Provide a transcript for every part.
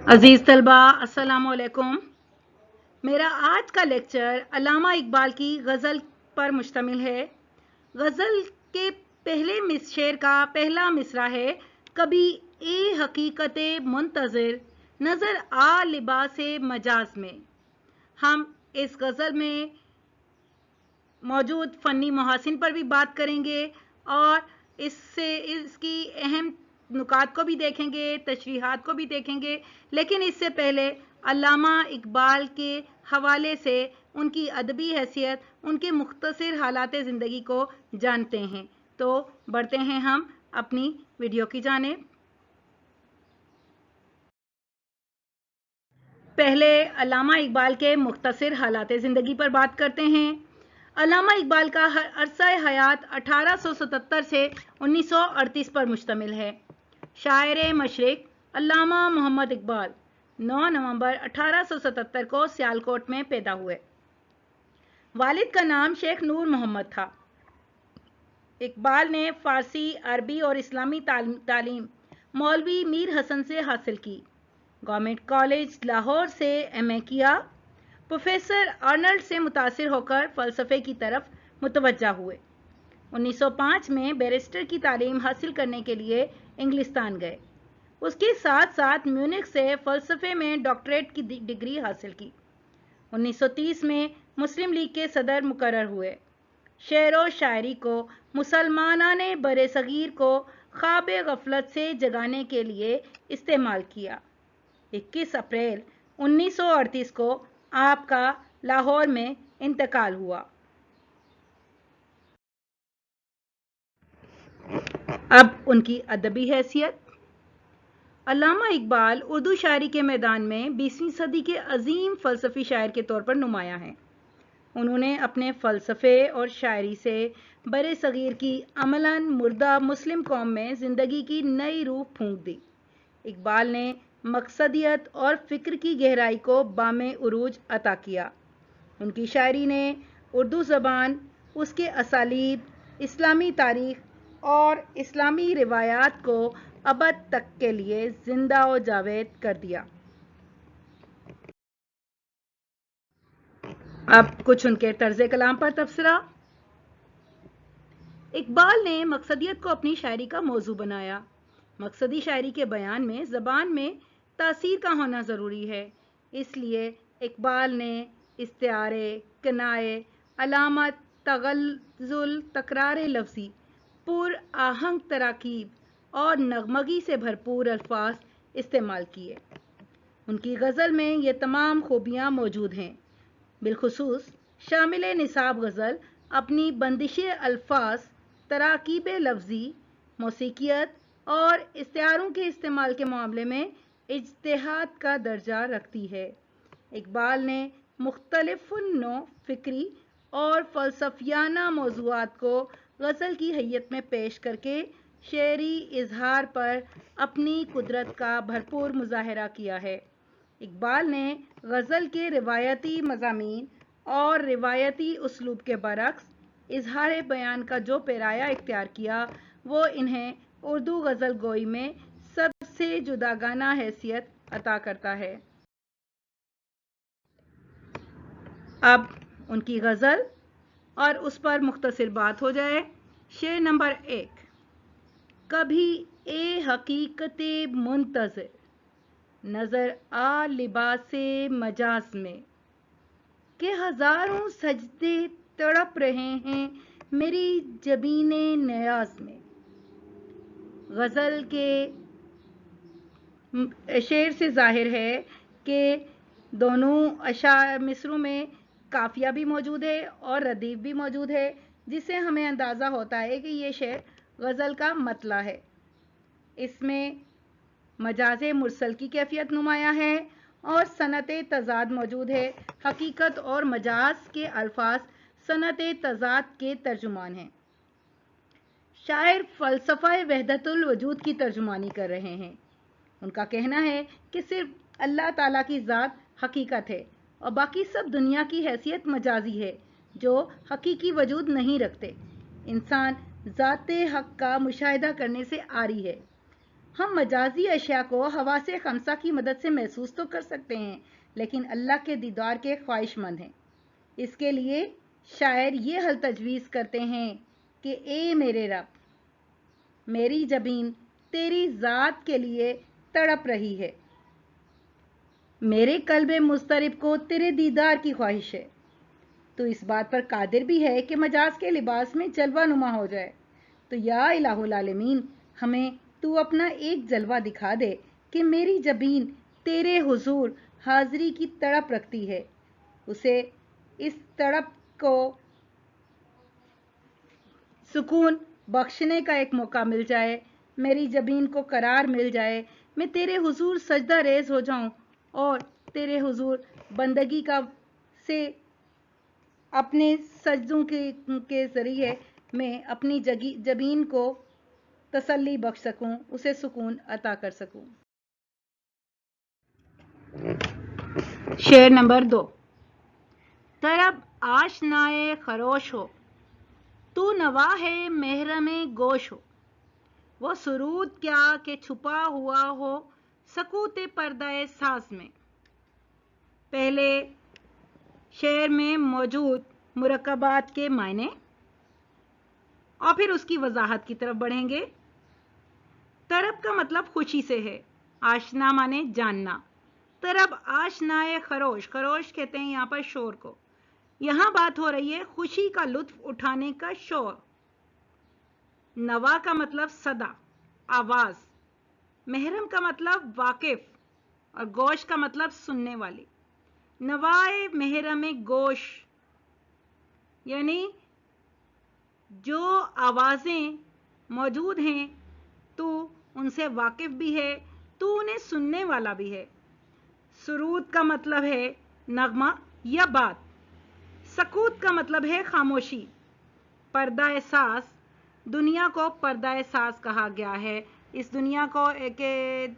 عزیز طلبہ السلام علیکم. میرا آج کا لیکچر علامہ اقبال کی غزل پر مشتمل ہے. غزل کے پہلے شعر کا پہلا مصرع ہے: کبھی اے حقیقت منتظر نظر آ لباس مجاز میں. ہم اس غزل میں موجود فنی محاسن پر بھی بات کریں گے اور اس کی اہم نکات کو بھی دیکھیں گے، تشریحات کو بھی دیکھیں گے. لیکن اس سے پہلے علامہ اقبال کے حوالے سے ان کی ادبی حیثیت، ان کے مختصر حالات زندگی کو جانتے ہیں. تو بڑھتے ہیں ہم اپنی ویڈیو کی جانب. پہلے علامہ اقبال کے مختصر حالات زندگی پر بات کرتے ہیں. علامہ اقبال کا عرصہ حیات 1877 سے 1938 پر مشتمل ہے. شاعر مشرق علامہ محمد اقبال 9 نومبر 1877 کو سیالکوٹ میں پیدا ہوئے. والد کا نام شیخ نور محمد تھا. اقبال نے فارسی، عربی اور اسلامی تعلیم مولوی میر حسن سے حاصل کی. گورنمنٹ کالج لاہور سے ایم اے کیا. پروفیسر آرنلڈ سے متاثر ہو کر فلسفے کی طرف متوجہ ہوئے. 1905 میں بیرسٹر کی تعلیم حاصل کرنے کے لیے انگلستان گئے. اس کے ساتھ ساتھ میونخ سے فلسفے میں ڈاکٹریٹ کی ڈگری حاصل کی. 1930 میں مسلم لیگ کے صدر مقرر ہوئے. شعر و شاعری کو مسلمانان برصغیر کو خواب غفلت سے جگانے کے لیے استعمال کیا. 21 اپریل 1938 کو آپ کا لاہور میں انتقال ہوا. اب ان کی ادبی حیثیت. علامہ اقبال اردو شاعری کے میدان میں 20ویں صدی کے عظیم فلسفی شاعر کے طور پر نمایاں ہیں. انہوں نے اپنے فلسفے اور شاعری سے برصغیر کی عملاً مردہ مسلم قوم میں زندگی کی نئی روح پھونک دی. اقبال نے مقصدیت اور فکر کی گہرائی کو بام عروج عطا کیا. ان کی شاعری نے اردو زبان، اس کے اسالیب، اسلامی تاریخ اور اسلامی روایات کو ابد تک کے لیے زندہ و جاوید کر دیا. اب کچھ ان کے طرز کلام پر تبصرہ. اقبال نے مقصدیت کو اپنی شاعری کا موضوع بنایا. مقصدی شاعری کے بیان میں زبان میں تاثیر کا ہونا ضروری ہے. اس لیے اقبال نے استعارے، کنایے، علامت، تغزل، تکرار لفظی، پر آہنگ تراکیب اور نغمگی سے بھرپور الفاظ استعمال کیے. ان کی غزل میں یہ تمام خوبیاں موجود ہیں. بالخصوص شامل نصاب غزل اپنی بندش الفاظ، تراکیب لفظی، موسیقیت اور استعاروں کے استعمال کے معاملے میں اجتہاد کا درجہ رکھتی ہے. اقبال نے مختلف نوع فکری اور فلسفیانہ موضوعات کو غزل کی حیت میں پیش کر کے شعری اظہار پر اپنی قدرت کا بھرپور مظاہرہ کیا ہے. اقبال نے غزل کے روایتی مضامین اور روایتی اسلوب کے برعکس اظہار بیان کا جو پیرایا اختیار کیا، وہ انہیں اردو غزل گوئی میں سب سے جداگانہ حیثیت عطا کرتا ہے. اب ان کی غزل اور اس پر مختصر بات ہو جائے. شعر نمبر 1: کبھی اے حقیقت منتظر نظر آ لباس مجاز میں، کہ ہزاروں سجدے تڑپ رہے ہیں میری جبین نیاز میں. غزل کے شعر سے ظاہر ہے کہ دونوں مصروں میں قافیہ بھی موجود ہے اور ردیف بھی موجود ہے، جس سے ہمیں اندازہ ہوتا ہے کہ یہ شعر غزل کا مطلع ہے. اس میں مجاز مرسل کی کیفیت نمایاں ہے اور صنعت تضاد موجود ہے. حقیقت اور مجاز کے الفاظ صنعت تضاد کے ترجمان ہیں. شاعر فلسفہ وحدت الوجود کی ترجمانی کر رہے ہیں. ان کا کہنا ہے کہ صرف اللہ تعالیٰ کی ذات حقیقت ہے اور باقی سب دنیا کی حیثیت مجازی ہے جو حقیقی وجود نہیں رکھتے. انسان ذات حق کا مشاہدہ کرنے سے عاری ہے. ہم مجازی اشیاء کو حواس خمسہ کی مدد سے محسوس تو کر سکتے ہیں، لیکن اللہ کے دیدار کے خواہش مند ہیں۔ اس کے لیے شاعر یہ حل تجویز کرتے ہیں کہ اے میرے رب، میری جبین تیری ذات کے لیے تڑپ رہی ہے، میرے قلب مضطرب کو تیرے دیدار کی خواہش ہے۔ تو اس بات پر قادر بھی ہے کہ مجاز کے لباس میں جلوہ نما ہو جائے۔ تو یا الہ العالمین، ہمیں تو اپنا ایک جلوہ دکھا دے کہ میری جبین تیرے حضور حاضری کی تڑپ رکھتی ہے، اسے اس تڑپ کو سکون بخشنے کا ایک موقع مل جائے، میری جبین کو قرار مل جائے، میں تیرے حضور سجدہ ریز ہو جاؤں اور تیرے حضور بندگی سے اپنے سجدوں کے ذریعے میں اپنی جبین کو تسلی بخش سکوں، اسے سکون عطا کر سکوں۔ شعر نمبر 2۔ طرب آشنائے خروش ہو، تو نوا ہے محرم گوش ہو، وہ سرود کیا کہ چھپا ہوا ہو سکوت پردہ ساز میں۔ پہلے شعر میں موجود مرکبات کے معنی اور پھر اس کی وضاحت کی طرف بڑھیں گے۔ طرب کا مطلب خوشی سے ہے، آشنا مانے جاننا۔ طرب آشنائے خروش، خروش کہتے ہیں یہاں پر شور کو، یہاں بات ہو رہی ہے خوشی کا لطف اٹھانے کا شور۔ نوا کا مطلب صدا، آواز۔ محرم کا مطلب واقف اور گوش کا مطلب سننے والی۔ نوائے محرم گوش یعنی جو آوازیں موجود ہیں تو ان سے واقف بھی ہے، تو انہیں سننے والا بھی ہے۔ سرود کا مطلب ہے نغمہ یا بات۔ سکوت کا مطلب ہے خاموشی۔ پردہ ساز، دنیا کو پردہ ساز کہا گیا ہے۔ اس دنیا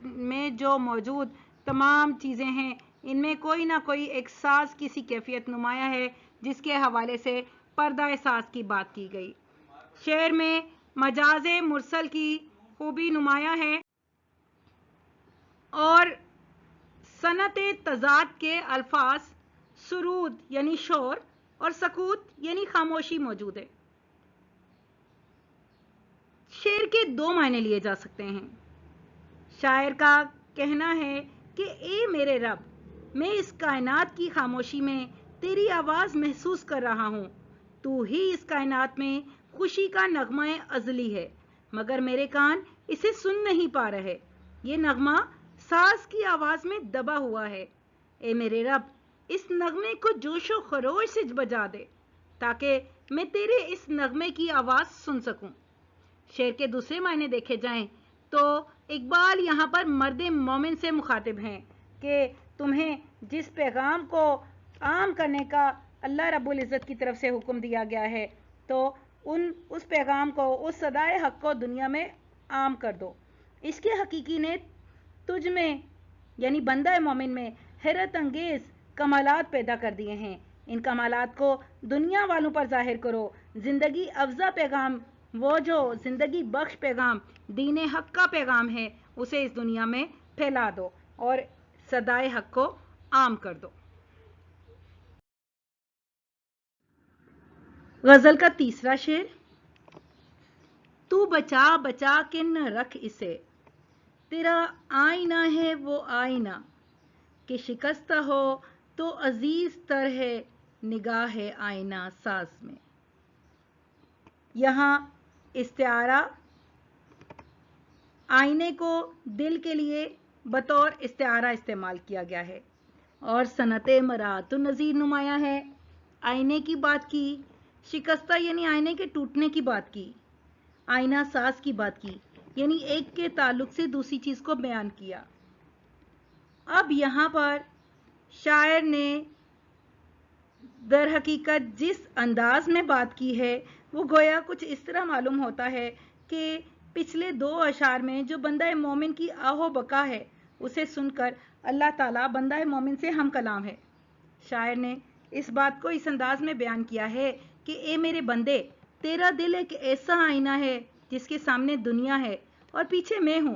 میں جو موجود تمام چیزیں ہیں ان میں کوئی نہ کوئی ایک ساز کسی کیفیت نمایاں ہے جس کے حوالے سے پردہ ساز کی بات کی گئی۔ شعر میں مجاز مرسل کی خوبی نمایاں ہے اور صنعت تضاد کے الفاظ سرود یعنی شور اور سکوت یعنی خاموشی موجود ہے۔ شعر کے دو معنی لیے جا سکتے ہیں۔ شاعر کا کہنا ہے کہ اے میرے رب، میں اس کائنات کی خاموشی میں تیری آواز محسوس کر رہا ہوں، تو ہی اس کائنات میں خوشی کا نغمہ ازلی ہے، مگر میرے کان اسے سن نہیں پا رہے، یہ نغمہ ساز کی آواز میں دبا ہوا ہے۔ اے میرے رب، اس نغمے کو جوش و خروش سے بجا دے تاکہ میں تیرے اس نغمے کی آواز سن سکوں۔ شعر کے دوسرے معنی دیکھے جائیں تو اقبال یہاں پر مرد مومن سے مخاطب ہیں کہ تمہیں جس پیغام کو عام کرنے کا اللہ رب العزت کی طرف سے حکم دیا گیا ہے تو اس پیغام کو، اس صدائے حق کو دنیا میں عام کر دو۔ عشق حقیقی نے تجھ میں یعنی بندہ مومن میں حیرت انگیز کمالات پیدا کر دیے ہیں، ان کمالات کو دنیا والوں پر ظاہر کرو۔ زندگی افزا پیغام، وہ جو زندگی بخش پیغام دین حق کا پیغام ہے، اسے اس دنیا میں پھیلا دو اور صدائے حق کو عام کر دو۔ غزل کا تیسرا شعر۔ تو بچا بچا کے نہ رکھ اسے، تیرا آئینہ ہے وہ آئینہ، کہ شکستہ ہو تو عزیز تر ہے نگاہ آئینہ ساز میں۔ یہاں استعارہ آئینے کو دل کے لیے بطور استعارہ استعمال کیا گیا ہے اور صنعت مرات النظیر نمایاں ہے۔ آئینے کی بات کی، شکستہ یعنی آئینے کے ٹوٹنے کی بات کی، آئینہ ساز کی بات کی، یعنی ایک کے تعلق سے دوسری چیز کو بیان کیا۔ اب یہاں پر شاعر نے در حقیقت جس انداز میں بات کی ہے وہ گویا کچھ اس طرح معلوم ہوتا ہے کہ پچھلے دو اشعار میں جو بندہ مومن کی آہ و بکا ہے اسے سن کر اللہ تعالیٰ بندہ مومن سے ہم کلام ہے۔ شاعر نے اس بات کو اس انداز میں بیان کیا ہے کہ اے میرے بندے، تیرا دل ایک ایسا آئینہ ہے جس کے سامنے دنیا ہے اور پیچھے میں ہوں،